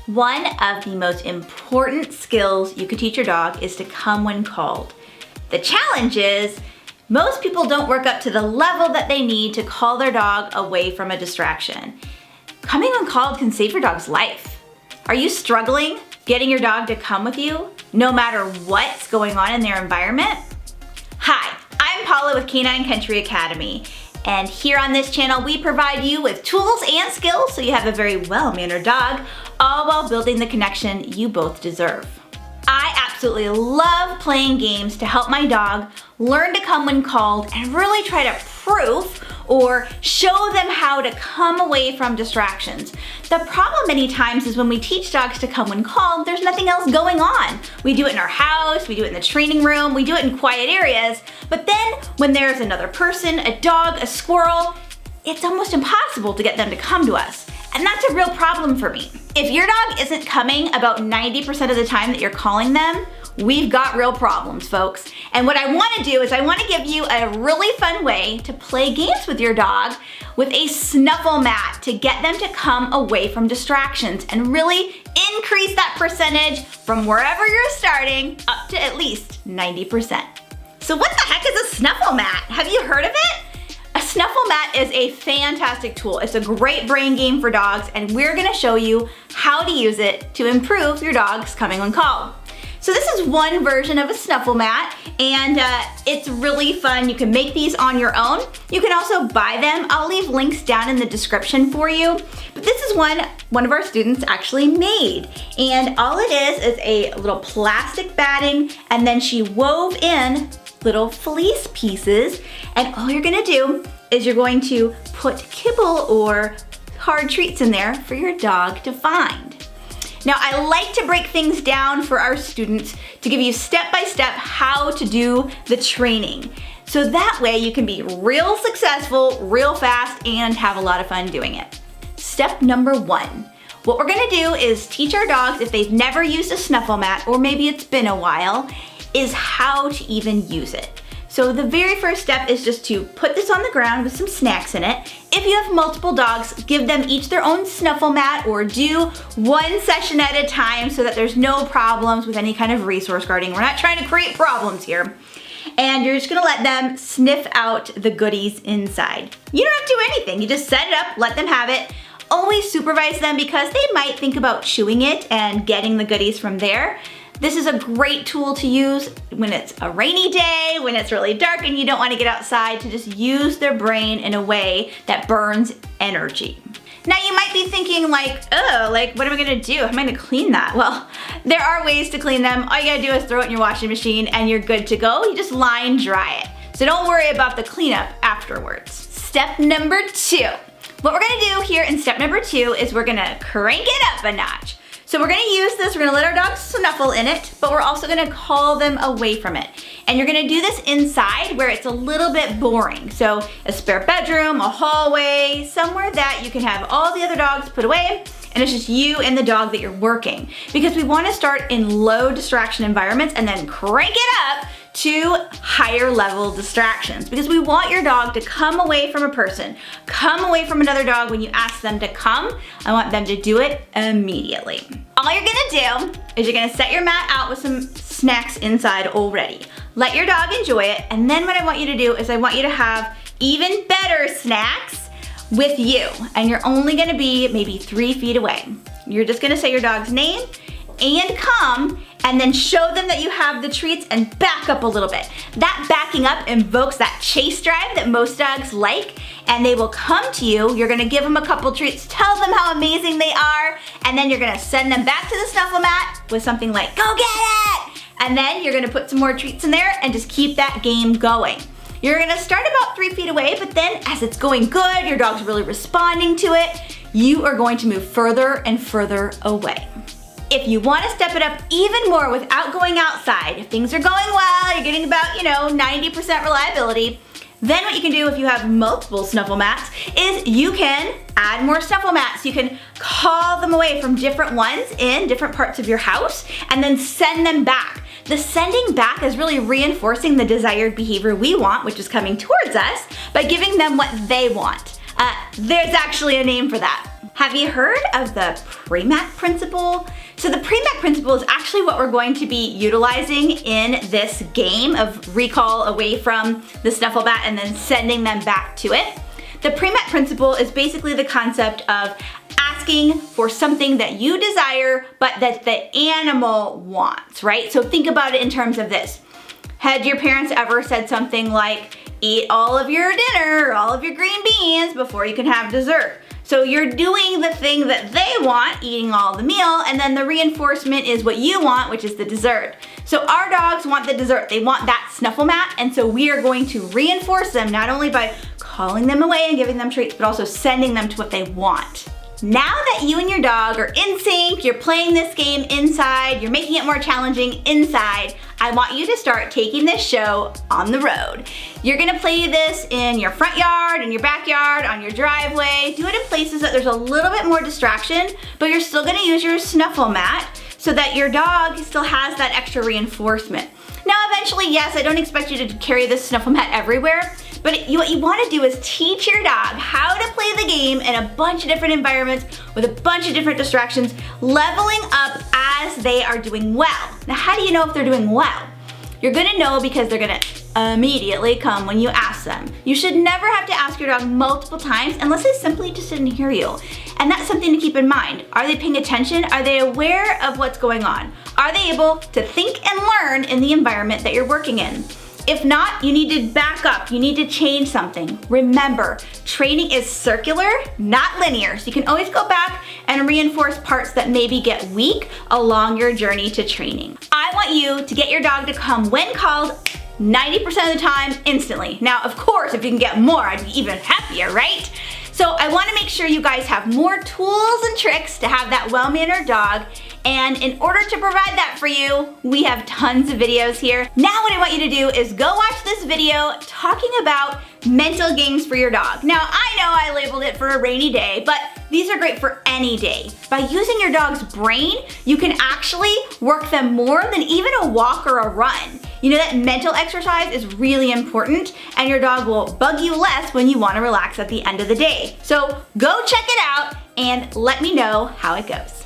One of the most important skills you could teach your dog is to come when called. The challenge is, most people don't work up to the level that they need to call their dog away from a distraction. Coming when called can save your dog's life. Are you struggling getting your dog to come with you, no matter what's going on in their environment? Hi, I'm Paula with Canine Country Academy, and here on this channel we provide you with tools and skills so you have a very well-mannered dog, all while building the connection you both deserve. I absolutely love playing games to help my dog learn to come when called and really try to prove or show them how to come away from distractions. The problem many times is when we teach dogs to come when called, there's nothing else going on. We do it in our house, we do it in the training room, we do it in quiet areas, but then when there's another person, a dog, a squirrel, it's almost impossible to get them to come to us. And that's a real problem for me. If your dog isn't coming about 90% of the time that you're calling them, we've got real problems, folks. And what I wanna do is I wanna give you a really fun way to play games with your dog with a snuffle mat to get them to come away from distractions and really increase that percentage from wherever you're starting up to at least 90%. So what the heck is a snuffle mat? Have you heard of it? A snuffle mat is a fantastic tool. It's a great brain game for dogs, and we're gonna show you how to use it to improve your dog's coming when called. So this is one version of a snuffle mat, and it's really fun. You can make these on your own. You can also buy them. I'll leave links down in the description for you. But this is one of our students actually made. And all it is a little plastic batting, and then she wove in little fleece pieces, and all you're gonna do is you're going to put kibble or hard treats in there for your dog to find. Now, I like to break things down for our students to give you step-by-step how to do the training. So that way you can be real successful, real fast, and have a lot of fun doing it. Step number one. What we're gonna do is teach our dogs, if they've never used a snuffle mat, or maybe it's been a while, is how to even use it. So the very first step is just to put this on the ground with some snacks in it. If you have multiple dogs, give them each their own snuffle mat or do one session at a time so that there's no problems with any kind of resource guarding. We're not trying to create problems here. And you're just gonna let them sniff out the goodies inside. You don't have to do anything, you just set it up, let them have it. Always supervise them because they might think about chewing it and getting the goodies from there. This is a great tool to use when it's a rainy day, when it's really dark and you don't want to get outside, to just use their brain in a way that burns energy. Now you might be thinking like, oh, what am I gonna do? How am I gonna clean that? Well, there are ways to clean them. All you gotta do is throw it in your washing machine and you're good to go. You just line dry it. So don't worry about the cleanup afterwards. Step number two. What we're gonna do here in step number two is we're gonna crank it up a notch. So we're gonna use this, we're gonna let our dogs snuffle in it, but we're also gonna call them away from it. And you're gonna do this inside where it's a little bit boring. So a spare bedroom, a hallway, somewhere that you can have all the other dogs put away, and it's just you and the dog that you're working. Because we wanna start in low distraction environments and then crank it up to higher level distractions, because we want your dog to come away from a person, come away from another dog when you ask them to come. I want them to do it immediately. All you're gonna do is you're gonna set your mat out with some snacks inside already. Let your dog enjoy it, and then what I want you to do is I want you to have even better snacks with you, and you're only gonna be maybe 3 feet away. You're just gonna say your dog's name and come, and then show them that you have the treats and back up a little bit. That backing up invokes that chase drive that most dogs like, and they will come to you. You're gonna give them a couple treats, tell them how amazing they are, and then you're gonna send them back to the snuffle mat with something like, go get it! And then you're gonna put some more treats in there and just keep that game going. You're gonna start about 3 feet away, but then as it's going good, your dog's really responding to it, you are going to move further and further away. If you want to step it up even more without going outside, if things are going well, you're getting about, 90% reliability, then what you can do if you have multiple snuffle mats is you can add more snuffle mats. You can call them away from different ones in different parts of your house and then send them back. The sending back is really reinforcing the desired behavior we want, which is coming towards us, by giving them what they want. There's actually a name for that. Have you heard of the pre-mat principle? So the pre-mat principle is actually what we're going to be utilizing in this game of recall away from the snuffle bat and then sending them back to it. The pre-mat principle is basically the concept of asking for something that you desire but that the animal wants, right? So think about it in terms of this. Had your parents ever said something like, eat all of your dinner or all of your green beans before you can have dessert? So you're doing the thing that they want, eating all the meal, and then the reinforcement is what you want, which is the dessert. So our dogs want the dessert. They want that snuffle mat, and so we are going to reinforce them not only by calling them away and giving them treats, but also sending them to what they want. Now that you and your dog are in sync, you're playing this game inside, you're making it more challenging inside, I want you to start taking this show on the road. You're gonna play this in your front yard, in your backyard, on your driveway. Do it in places that there's a little bit more distraction, but you're still gonna use your snuffle mat so that your dog still has that extra reinforcement. Now eventually, yes, I don't expect you to carry this snuffle mat everywhere, but what you want to do is teach your dog how to play the game in a bunch of different environments with a bunch of different distractions, leveling up as they are doing well. Now, how do you know if they're doing well? You're gonna know because they're gonna immediately come when you ask them. You should never have to ask your dog multiple times unless they simply just didn't hear you. And that's something to keep in mind. Are they paying attention? Are they aware of what's going on? Are they able to think and learn in the environment that you're working in? If not, you need to back up. You need to change something. Remember, training is circular, not linear. So you can always go back and reinforce parts that maybe get weak along your journey to training. I want you to get your dog to come when called 90% of the time instantly. Now, of course, if you can get more, I'd be even happier, right? So I want to make sure you guys have more tools and tricks to have that well-mannered dog. And in order to provide that for you, we have tons of videos here. Now what I want you to do is go watch this video talking about mental games for your dog. Now I know I labeled it for a rainy day, but these are great for any day. By using your dog's brain, you can actually work them more than even a walk or a run. You know that mental exercise is really important and your dog will bug you less when you want to relax at the end of the day. So go check it out and let me know how it goes.